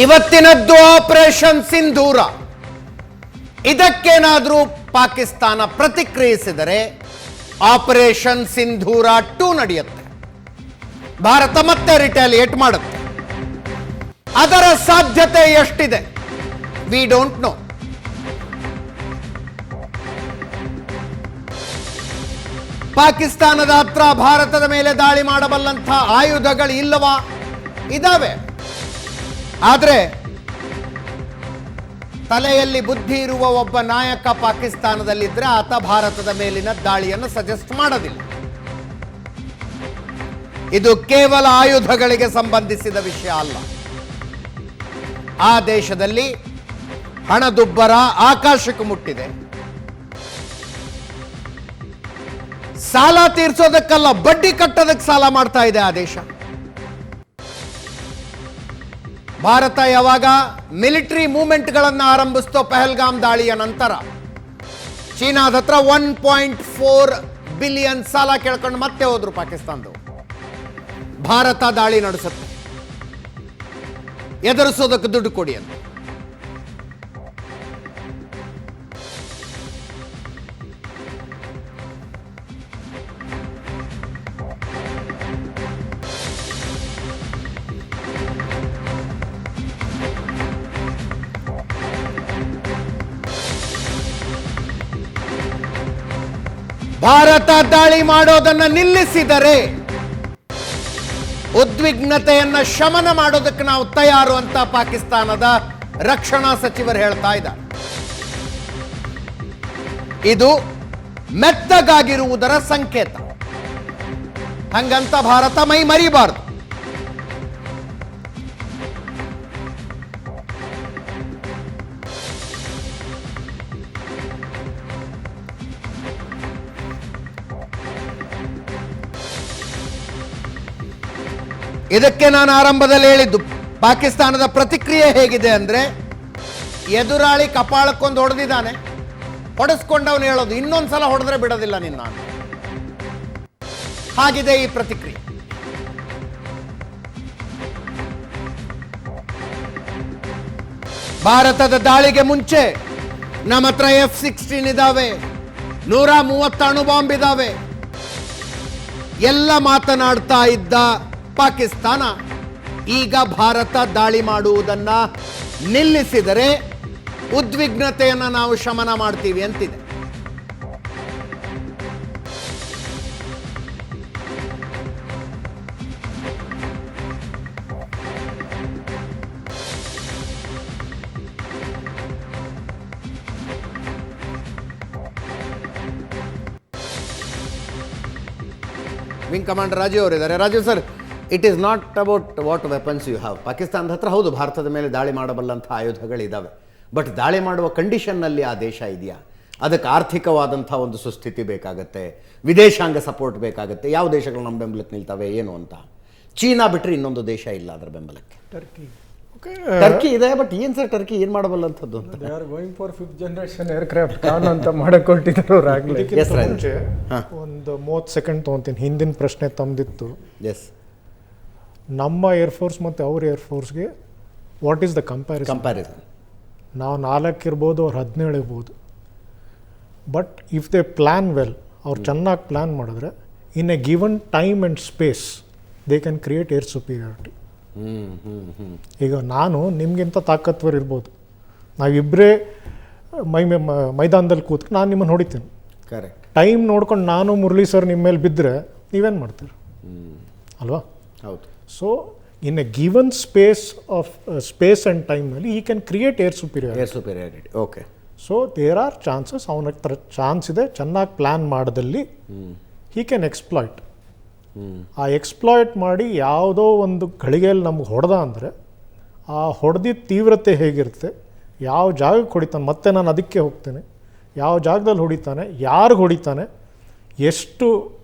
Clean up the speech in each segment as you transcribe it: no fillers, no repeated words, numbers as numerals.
ಇವತ್ತಿನದ್ದು operation ಸಿಂಧೂರ. ಇದಕ್ಕೇನಾದರೂ Pakistan ಪ್ರತಿಕ್ರಿಯಿಸಿದರೆ operation ಸಿಂಧೂರ 2 ನಡೆಯುತ್ತೆ. ಭಾರತ ಮತ್ತೆ retaliate ಮಾಡುತ್ತೆ. ಅದರ ಸಾಧ್ಯತೆ ಎಷ್ಟಿದೆ? We don't know. ಪಾಕಿಸ್ತಾನದ ಹತ್ರ ಭಾರತದ ಮೇಲೆ ದಾಳಿ ಮಾಡಬಲ್ಲಂಥ ಆಯುಧಗಳು ಇಲ್ಲವಾ? ಇದಾವೆ. ಆದರೆ ತಲೆಯಲ್ಲಿ ಬುದ್ಧಿ ಇರುವ ಒಬ್ಬ ನಾಯಕ ಪಾಕಿಸ್ತಾನದಲ್ಲಿದ್ದರೆ ಆತ ಭಾರತದ ಮೇಲಿನ ದಾಳಿಯನ್ನು ಸಜೆಸ್ಟ್ ಮಾಡೋದಿಲ್ಲ. ಇದು ಕೇವಲ ಆಯುಧಗಳಿಗೆ ಸಂಬಂಧಿಸಿದ ವಿಷಯ ಅಲ್ಲ. ಆ ದೇಶದಲ್ಲಿ ಹಣದುಬ್ಬರ ಆಕಾಶಕ್ಕೆ ಮುಟ್ಟಿದೆ. ಸಾಲ ತೀರ್ಸೋದಕ್ಕಲ್ಲ, ಬಡ್ಡಿ ಕಟ್ಟೋದಕ್ಕೆ ಸಾಲ ಮಾಡ್ತಾ ಇದೆ ಆ ದೇಶ. ಭಾರತ ಯಾವಾಗ ಮಿಲಿಟರಿ ಮೂವ್ಮೆಂಟ್ಗಳನ್ನು ಆರಂಭಿಸ್ತೋ ಪಹಲ್ಗಾಮ್ ದಾಳಿಯ ನಂತರ ಚೀನಾದ ಹತ್ರ 1.4 ಬಿಲಿಯನ್ ಸಾಲ ಕೇಳ್ಕೊಂಡು ಮತ್ತೆ ಹೋದ್ರು ಪಾಕಿಸ್ತಾನದವರು. ಭಾರತ ದಾಳಿ ನಡೆಸುತ್ತೆ, ಎದುರಿಸೋದಕ್ಕೆ ದುಡ್ಡು ಕೊಡಿ ಅಂತ. ಭಾರತ ದಾಳಿ ಮಾಡೋದನ್ನ ನಿಲ್ಲಿಸಿದರೆ ಉದ್ವಿಗ್ನತೆಯನ್ನ ಶಮನ ಮಾಡೋದಕ್ಕೆ ನಾವು ತಯಾರು ಅಂತ ಪಾಕಿಸ್ತಾನದ ರಕ್ಷಣಾ ಸಚಿವರು ಹೇಳ್ತಾ ಇದ್ದಾರೆ. ಇದು ಮೆತ್ತಗಾಗಿರುವುದರ ಸಂಕೇತ. ಹಂಗಂತ ಭಾರತ ಮೈ ಮರಿಬಾರದು. ಇದಕ್ಕೆ ನಾನು ಆರಂಭದಲ್ಲಿ ಹೇಳಿದ್ದು, ಪಾಕಿಸ್ತಾನದ ಪ್ರತಿಕ್ರಿಯೆ ಹೇಗಿದೆ ಅಂದ್ರೆ, ಎದುರಾಳಿ ಕಪಾಳಕ್ಕೊಂದು ಹೊಡೆದಿದ್ದಾನೆ, ಹೊಡೆಸ್ಕೊಂಡವನು ಹೇಳೋದು ಇನ್ನೊಂದ್ಸಲ ಹೊಡೆದ್ರೆ ಬಿಡೋದಿಲ್ಲ ನಿನ್ನ. ಹಾಗಿದೆ ಈ ಪ್ರತಿಕ್ರಿಯೆ. ಭಾರತದ ದಾಳಿಗೆ ಮುಂಚೆ ನಮ್ಮ ಹತ್ರ F-16 ಇದಾವೆ, 130 ಅಣುಬಾಂಬ್ ಇದಾವೆ ಎಲ್ಲ ಮಾತನಾಡ್ತಾ ಇದ್ದ ಪಾಕಿಸ್ತಾನ ಈಗ ಭಾರತ ದಾಳಿ ಮಾಡುವುದನ್ನ ನಿಲ್ಲಿಸಿದರೆ ಉದ್ವಿಗ್ನತೆಯನ್ನು ನಾವು ಶಮನ ಮಾಡ್ತೀವಿ ಅಂತಿದೆ. ವಿಂಗ್ ಕಮಾಂಡರ್ ರಾಜೀವ್ ಅವರಿದ್ದಾರೆ. Rajeev sir, it is not about what weapons you have. ಪಾಕಿಸ್ತಾನದ ಹತ್ರ ಹೌದು ಭಾರತದ ಮೇಲೆ ದಾಳಿ ಮಾಡಬಲ್ಲಂಥ ಆಯುಧಗಳಿದ್ದಾವೆ, ಬಟ್ ದಾಳಿ ಮಾಡುವ ಕಂಡೀಷನ್ನಲ್ಲಿ ಆ ದೇಶ ಇದೆಯಾ? ಅದಕ್ಕೆ ಆರ್ಥಿಕವಾದಂಥ ಒಂದು ಸುಸ್ಥಿತಿ ಬೇಕಾಗತ್ತೆ, ವಿದೇಶಾಂಗ ಸಪೋರ್ಟ್ ಬೇಕಾಗುತ್ತೆ. ಯಾವ ದೇಶಗಳು ನಮ್ಮ ಬೆಂಬಲಕ್ಕೆ ನಿಲ್ತವೆ ಏನು ಅಂತ. ಚೀನಾ ಬಿಟ್ಟರೆ ಇನ್ನೊಂದು ದೇಶ ಇಲ್ಲ ಅದರ ಬೆಂಬಲಕ್ಕೆ. ಟರ್ಕಿ ಇದೆ, ಬಟ್ ಏನು ಸರ್ ಟರ್ಕಿ ಏನು ಮಾಡಬಲ್ಲಂಥದ್ದು ಅಂತ? They are going for 5th generation aircraft ಕಾನ್ ಅಂತ ಮಾಡಕೊಟ್ಟಿದ್ರು ಆಗಲೇ. ಒಂದು 30 ಸೆಕೆಂಡ್ ತೊಗೊತೀನಿ. ಹಿಂದಿನ ಪ್ರಶ್ನೆ ತಮ್ಮದಿತ್ತು. ಎಸ್, ನಮ್ಮ ಏರ್ಫೋರ್ಸ್ ಮತ್ತು ಅವ್ರ ಏರ್ಫೋರ್ಸ್ಗೆ ವಾಟ್ ಈಸ್ ದ ಕಂಪ್ಯಾರಿಸನ್? ನಾವು 4 ಇರ್ಬೋದು, ಅವ್ರು 17 ಇರ್ಬೋದು. But if they plan well, ಅವ್ರು ಚೆನ್ನಾಗಿ ಪ್ಲ್ಯಾನ್ ಮಾಡಿದ್ರೆ ಇನ್ a given time and space they can create air superiority. ಈಗ ನಾನು ನಿಮಗಿಂತ ತಾಕತ್ವರ್ ಇರ್ಬೋದು, ನಾವಿಬ್ಬರೇ ಮೈದಾನದಲ್ಲಿ ಕೂತ್ರೆ ನಾನು ನಿಮ್ಮನ್ನು ಹೊಡಿತೀನಿ. ಕರೆಕ್ಟ್. ಟೈಮ್ ನೋಡ್ಕೊಂಡು ನಾನು ಮುರಳಿ ಸರ್ ನಿಮ್ಮ ಮೇಲೆ ಬಿದ್ದರೆ ನೀವೇನು ಮಾಡ್ತೀರಿ ಅಲ್ವಾ? ಹೌದು. So in a given space and ಟೈಮ್ನಲ್ಲಿ ಈ can create air superiority. Okay. So there are chances, ಅವನ ಹತ್ರ ಚಾನ್ಸ್ ಇದೆ. ಚೆನ್ನಾಗಿ ಪ್ಲ್ಯಾನ್ ಮಾಡಿದಲ್ಲಿ ಹಿ ಕ್ಯಾನ್ ಎಕ್ಸ್ಪ್ಲಾಯ್ಟ್. ಆ ಎಕ್ಸ್ಪ್ಲಾಯ್ಟ್ ಮಾಡಿ ಯಾವುದೋ ಒಂದು ಗಳಿಗೆಯಲ್ಲಿ ನಮ್ಗೆ ಹೊಡೆದ ಅಂದರೆ ಆ ಹೊಡೆದಿದ್ದ ತೀವ್ರತೆ ಹೇಗಿರುತ್ತೆ, ಯಾವ ಜಾಗಕ್ಕೆ ಹೊಡಿತಾನೆ, ಮತ್ತೆ ನಾನು ಅದಕ್ಕೆ ಹೋಗ್ತೇನೆ, ಯಾವ ಜಾಗದಲ್ಲಿ ಹೊಡಿತಾನೆ, ಯಾರಿಗೆ ಹೊಡಿತಾನೆ, ಎಷ್ಟು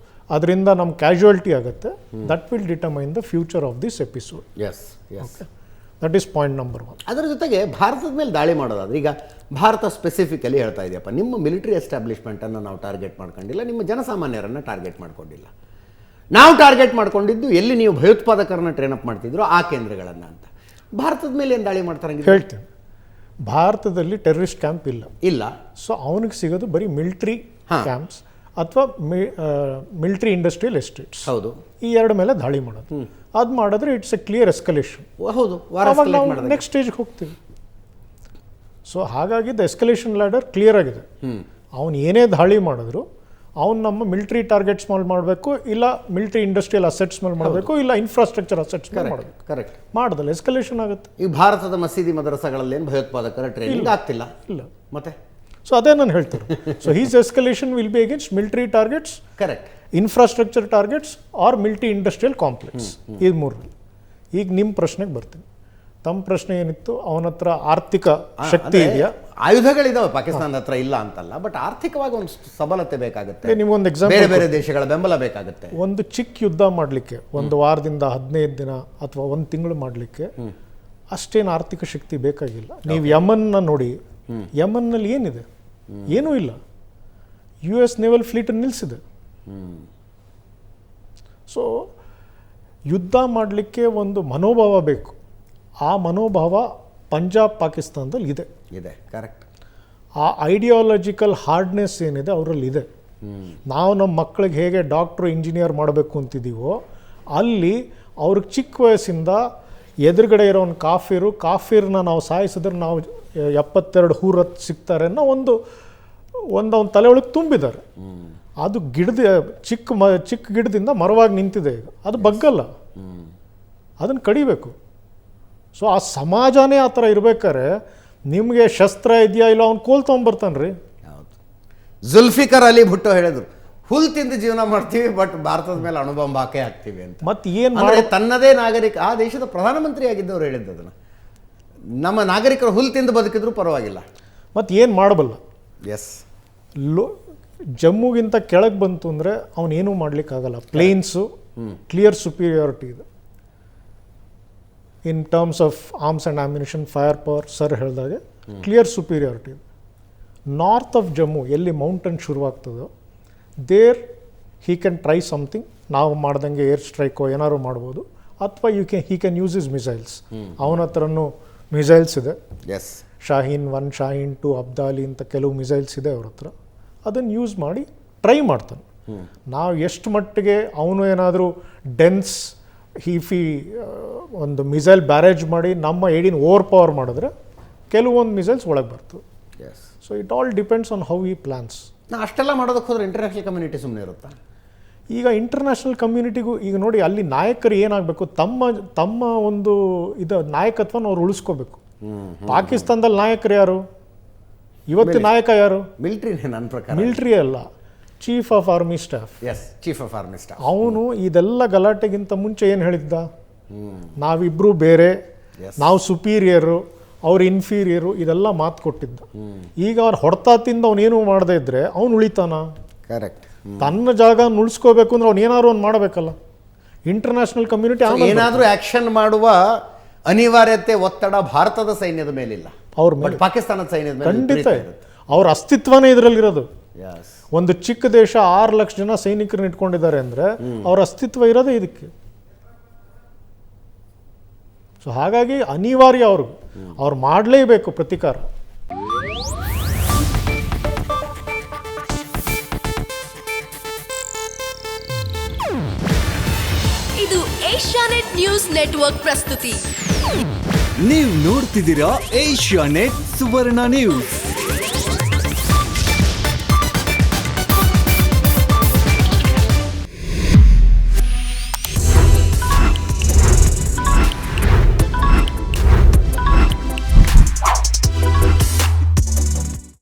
ಅದರಿಂದ ನಮ್ಮ ಕ್ಯಾಶುಯಾಲಿಟಿ ಆಗುತ್ತೆ, that will determine the future of this episode. Yes yes, that is point number 1. ಅದರ ಜೊತೆಗೆ ಭಾರತದ ಮೇಲೆ ದಾಳಿ ಮಾಡೋದಾದ್ರೆ, ಈಗ ಭಾರತ ಸ್ಪೆಸಿಫಿಕಲಿ ಹೇಳ್ತಾ ಇದೆಯಪ್ಪ, ನಿಮ್ಮ ಮಿಲಿಟರಿ ಎಸ್ಟಾಬ್ಲಿಷ್ಮೆಂಟನ್ನು ನಾವು ಟಾರ್ಗೆಟ್ ಮಾಡ್ಕೊಂಡಿಲ್ಲ, ನಿಮ್ಮ ಜನಸಾಮಾನ್ಯರನ್ನು ಟಾರ್ಗೆಟ್ ಮಾಡ್ಕೊಂಡಿಲ್ಲ. ನಾವು ಟಾರ್ಗೆಟ್ ಮಾಡ್ಕೊಂಡಿದ್ದು ಎಲ್ಲಿ ನೀವು ಭಯೋತ್ಪಾದಕರನ್ನ ಟ್ರೈನ್ ಅಪ್ ಮಾಡ್ತಿದ್ರು ಆ ಕೇಂದ್ರಗಳನ್ನು ಅಂತ. ಭಾರತದ ಮೇಲೆ ಏನು ದಾಳಿ ಮಾಡ್ತಾರೆ? ಹೇಳ್ತೀನಿ, ಭಾರತದಲ್ಲಿ ಟೆರರಿಸ್ಟ್ ಕ್ಯಾಂಪ್ ಇಲ್ಲ. ಇಲ್ಲ. ಸೊ ಅವನಿಗೆ ಸಿಗೋದು ಬರೀ ಮಿಲಿಟ್ರಿ ಕ್ಯಾಂಪ್ಸ್ ಅಥವಾ ಮಿಲಿಟ್ರಿ ಇಂಡಸ್ಟ್ರಿಯಲ್ ಎಸ್ಟೇಟ್ಸ್. ಹೌದು. ಈ ಎರಡು ಮೇಲೆ ದಾಳಿ ಮಾಡೋದು. ಅದು ಮಾಡಿದ್ರೆ ಇಟ್ಸ್ ಎ ಕ್ಲಿಯರ್ ಎಸ್ಕಲೇಷನ್. ಹೌದು. ಅವಾಗ ನಾವು ನೆಕ್ಸ್ಟ್ ಸ್ಟೇಜ್ಗೆ ಹೋಗ್ತೀವಿ. ಸೊ ಹಾಗಾಗಿ ದ ಎಸ್ಕಲೇಷನ್ ಲ್ಯಾಡರ್ ಕ್ಲಿಯರ್ ಆಗಿದೆ. ಅವನು ಏನೇ ದಾಳಿ ಮಾಡಿದ್ರು ಅವ್ನು ನಮ್ಮ ಮಿಲಿಟ್ರಿ ಟಾರ್ಗೆಟ್ಸ್ ಮೇಲೆ ಮಾಡಬೇಕು, ಇಲ್ಲ ಮಿಲಿಟ್ರಿ ಇಂಡಸ್ಟ್ರಿಯಲ್ ಅಸೆಟ್ಸ್ ಮೇಲೆ ಮಾಡಬೇಕು, ಇಲ್ಲ ಇನ್ಫ್ರಾಸ್ಟ್ರಕ್ಚರ್ ಅಸೆಟ್ಸ್ ಮೇಲೆ ಮಾಡಬೇಕು. ಕರೆಕ್ಟ್. ಮಾಡಿದಲ್ಲಿ ಎಸ್ಕಲೇಷನ್ ಆಗುತ್ತೆ. ಈ ಭಾರತದ ಮಸೀದಿ ಮದರಸಾಗಳಲ್ಲಿ ಏನು ಭಯೋತ್ಪಾದಕರ ಟ್ರೈನಿಂಗ್ ಆಗ್ತಿಲ್ಲ. ಇಲ್ಲ. ಮತ್ತೆ ಸೊ ಅದೇ ನಾನು ಹೇಳ್ತಾರೆ. So he's escalation will be against military targets, correct, infrastructure targets or military industrial complex. ಇದು ಮೂರಲ್ಲಿ. ಈಗ ನಿಮ್ಮ ಪ್ರಶ್ನೆಗೆ ಬರ್ತೀನಿ. ತಮ್ಮ ಪ್ರಶ್ನೆ ಏನಿತ್ತು, ಅವನ ಹತ್ರ ಆರ್ಥಿಕ ಶಕ್ತಿ ಇದೆಯಾ? ಆಯುಧಗಳಿದಾವೆ ಪಾಕಿಸ್ತಾನದ ಹತ್ರ, ಇಲ್ಲ ಅಂತಲ್ಲ, ಬಟ್ ಆರ್ಥಿಕವಾಗಿ ಒಂದು ಸಬಲತೆ ಬೇಕಾಗುತ್ತೆ. ನಿಮ್ಗೊಂದು ಎಕ್ಸಾಂಪಲ್, ಬೇರೆ ಬೇರೆ ದೇಶಗಳ ಬೆಂಬಲ ಬೇಕಾಗುತ್ತೆ. ಒಂದು ಚಿಕ್ಕ ಯುದ್ಧ ಮಾಡಲಿಕ್ಕೆ 1 ವಾರದಿಂದ 15 ದಿನ ಅಥವಾ 1 ತಿಂಗಳು ಮಾಡಲಿಕ್ಕೆ ಅಷ್ಟೇನು ಆರ್ಥಿಕ ಶಕ್ತಿ ಬೇಕಾಗಿಲ್ಲ. ನೀವು ಯಮನ್ನ ನೋಡಿ, ಯಮನ್ನಲ್ಲಿ ಏನಿದೆ? ಏನೂ ಇಲ್ಲ. US ನೇವಲ್ ಫ್ಲೀಟ್ ನಿಲ್ಲಿಸಿದೆ. ಸೊ ಯುದ್ಧ ಮಾಡಲಿಕ್ಕೆ ಒಂದು ಮನೋಭಾವ ಬೇಕು. ಆ ಮನೋಭಾವ ಪಂಜಾಬ್ ಪಾಕಿಸ್ತಾನದಲ್ಲಿ ಇದೆ. ಕರೆಕ್ಟ್. ಆ ಐಡಿಯಾಲಜಿಕಲ್ ಹಾರ್ಡ್ನೆಸ್ ಏನಿದೆ ಅವರಲ್ಲಿ ಇದೆ. ನಾವು ನಮ್ಮ ಮಕ್ಕಳಿಗೆ ಹೇಗೆ ಡಾಕ್ಟ್ರು ಇಂಜಿನಿಯರ್ ಮಾಡಬೇಕು ಅಂತಿದ್ದೀವೋ, ಅಲ್ಲಿ ಅವ್ರಿಗೆ ಚಿಕ್ಕ ವಯಸ್ಸಿಂದ ಎದುರುಗಡೆ ಇರೋ ಒಂದು ಕಾಫಿರ್ನ ನಾವು ಸಾಯಿಸಿದ್ರೆ ನಾವು 72 ಹೂರತ್ ಸಿಗ್ತಾರೆ ಅನ್ನೋ ಒಂದು ಅವ್ನ ತಲೆ ಒಳಗೆ ತುಂಬಿದ್ದಾರೆ. ಅದು ಚಿಕ್ಕ ಗಿಡದಿಂದ ಮರವಾಗಿ ನಿಂತಿದೆ. ಈಗ ಅದು ಬಗ್ಗಲ್ಲ, ಅದನ್ನು ಕಡಿಬೇಕು. ಸೊ ಆ ಸಮಾಜನೇ ಆ ಥರ ಇರ್ಬೇಕಾದ್ರೆ ನಿಮಗೆ ಶಸ್ತ್ರ ಇದೆಯಾ ಇಲ್ಲ, ಅವ್ನು ಕೋಲ್ ತೊಗೊಂಬರ್ತಾನೆ ರೀ. ಹೌದು. ಜುಲ್ಫಿಕರ್ ಅಲಿ ಭುಟ್ಟೋ ಹೇಳಿದ್ರು, ಹುಲ್ ತಿಂದು ಜೀವನ ಮಾಡ್ತೀವಿ, ಬಟ್ ಭಾರತದ ಮೇಲೆ ಅಣುಬಾಂಬ್ ಹಾಕೇ ಹಾಕ್ತೀವಿ ಅಂತ. ಮತ್ತೆ ಏನು ಅಂದರೆ ತನ್ನದೇ ನಾಗರಿಕ, ಆ ದೇಶದ ಪ್ರಧಾನಮಂತ್ರಿ ಆಗಿದ್ದವ್ರು ಹೇಳಿದ್ದು ಅದನ್ನು, ನಮ್ಮ ನಾಗರಿಕರು ಹುಲ್ ತಿಂದು ಬದುಕಿದ್ರು ಪರವಾಗಿಲ್ಲ. ಮತ್ತು ಏನು ಮಾಡಬಲ್ಲ? ಎಸ್. ಜಮ್ಮುಗಿಂತ ಕೆಳಗೆ ಬಂತು ಅಂದರೆ ಅವನೇನೂ ಮಾಡಲಿಕ್ಕಾಗಲ್ಲ. ಪ್ಲೇನ್ಸು ಕ್ಲಿಯರ್ ಸುಪೀರಿಯಾರಿಟಿ ಇದೆ in terms of arms and ammunition, fire power. Sir ಹೇಳಿದಾಗೆ ಕ್ಲಿಯರ್ ಸುಪೀರಿಯಾರಿಟಿ ಇದೆ. ನಾರ್ತ್ ಆಫ್ ಜಮ್ಮು ಎಲ್ಲಿ ಮೌಂಟನ್ ಶುರುವಾಗ್ತದೋ, there he can try something. ನಾವು ಮಾಡ್ದಂಗೆ ಏರ್ ಸ್ಟ್ರೈಕೋ ಏನಾದ್ರು ಮಾಡ್ಬೋದು, ಅಥವಾ he can use his missiles. ಅವನ ಹತ್ರನೂ ಮಿಸೈಲ್ಸ್ ಇದೆ. ಎಸ್. ಶಾಹೀನ್ 1, ಶಾಹೀನ್ 2, ಅಬ್ದಾಲಿ ಅಂತ ಕೆಲವು ಮಿಸೈಲ್ಸ್ ಇದೆ ಅವ್ರ ಹತ್ರ. ಅದನ್ನು ಯೂಸ್ ಮಾಡಿ ಟ್ರೈ ಮಾಡ್ತಾನೆ. ನಾವು ಎಷ್ಟು ಮಟ್ಟಿಗೆ ಅವನು ಏನಾದರೂ ಡೆನ್ಸ್ ಒಂದು ಮಿಸೈಲ್ ಬ್ಯಾರೇಜ್ ಮಾಡಿ ನಮ್ಮ ಏಡಿನ ಓವರ್ ಪವರ್ ಮಾಡಿದ್ರೆ ಕೆಲವೊಂದು ಮಿಸೈಲ್ಸ್ ಒಳಗೆ ಬರ್ತವೆ. So it all depends on how ಈ ಪ್ಲಾನ್ಸ್. ನಾ ಅಷ್ಟೆಲ್ಲ ಮಾಡೋದಕ್ಕೆ ಹೋದ್ರೆ ಇಂಟರ್ನ್ಯಾಷನಲ್ ಕಮ್ಯುನಿಟಿ ಸುಮ್ಮನೆ ಇರುತ್ತಾ? ಈಗ ಇಂಟರ್ನ್ಯಾಷನಲ್ ಕಮ್ಯುನಿಟಿಗೂ ಈಗ ನೋಡಿ, ಅಲ್ಲಿ ನಾಯಕರು ಏನಾಗಬೇಕು, ತಮ್ಮ ಒಂದು ನಾಯಕತ್ವನ ಅವ್ರು ಉಳಿಸ್ಕೋಬೇಕು. ಪಾಕಿಸ್ತಾನದಲ್ಲಿ ನಾಯಕರು ಯಾರು? ಇವತ್ತು ನಾಯಕ ಯಾರು? ಮಿಲಿಟ್ರಿನೇ ನನ್ನ ಪ್ರಕಾರ. ಮಿಲಿಟ್ರಿ ಅಲ್ಲ, chief of army staff. Yes, chief of army staff. ಅವನು ಇದೆಲ್ಲ ಗಲಾಟೆಗಿಂತ ಮುಂಚೆ ಏನು ಹೇಳಿದ್ದ? ನಾವಿಬ್ರು ಬೇರೆ, ನಾವು ಸುಪೀರಿಯರು, ಅವ್ರು ಇನ್ಫೀರಿಯರು, ಇದೆಲ್ಲ ಮಾತು ಕೊಟ್ಟಿದ್ದ. ಈಗ ಅವ್ರು ಹೊಡ್ತಾ ತಿಂದು ಅವನೇನು ಮಾಡದೇ ಇದ್ರೆ ಅವ್ನು ಉಳಿತಾನ? ಕರೆಕ್ಟ್. ತನ್ನ ಜಾಗ ಉಳಿಸ್ಕೋಬೇಕು ಅಂದ್ರೆ ಅವ್ನು ಏನಾದ್ರು ಒಂದು ಮಾಡಬೇಕಲ್ಲ. ಇಂಟರ್ನ್ಯಾಷನಲ್ ಕಮ್ಯುನಿಟಿ ಏನಾದರೂ ಆಕ್ಷನ್ ಮಾಡುವ ಅನಿವಾರ್ಯತೆ, ಒತ್ತಡ ಭಾರತದ ಸೈನ್ಯದ ಮೇಲಿಲ್ಲ, ಅವ್ರ ಮೇಲೆ, ಪಾಕಿಸ್ತಾನದ ಸೈನ್ಯದ ಮೇಲೆ ಖಂಡಿತ ಅವ್ರ ಅಸ್ತಿತ್ವನೇ ಇದರಲ್ಲಿರೋದು. ಒಂದು ಚಿಕ್ಕ ದೇಶ 6 ಲಕ್ಷ ಜನ ಸೈನಿಕರನ್ನ ಇಟ್ಕೊಂಡಿದ್ದಾರೆ ಅಂದ್ರೆ ಅವ್ರ ಅಸ್ತಿತ್ವ ಇರೋದೇ ಇದಕ್ಕೆ. ಸೊ ಹಾಗಾಗಿ ಅನಿವಾರ್ಯ ಅವ್ರು ಮಾಡಲೇಬೇಕು ಪ್ರತಿಕಾರ. ಇದು ಏಷ್ಯಾನೆಟ್ ನ್ಯೂಸ್ ನೆಟ್ವರ್ಕ್ ಪ್ರಸ್ತುತಿ. ನೀವು ನೋಡ್ತಿದ್ದೀರಾ ಏಷ್ಯಾನೆಟ್ ಸುವರ್ಣ ನ್ಯೂಸ್.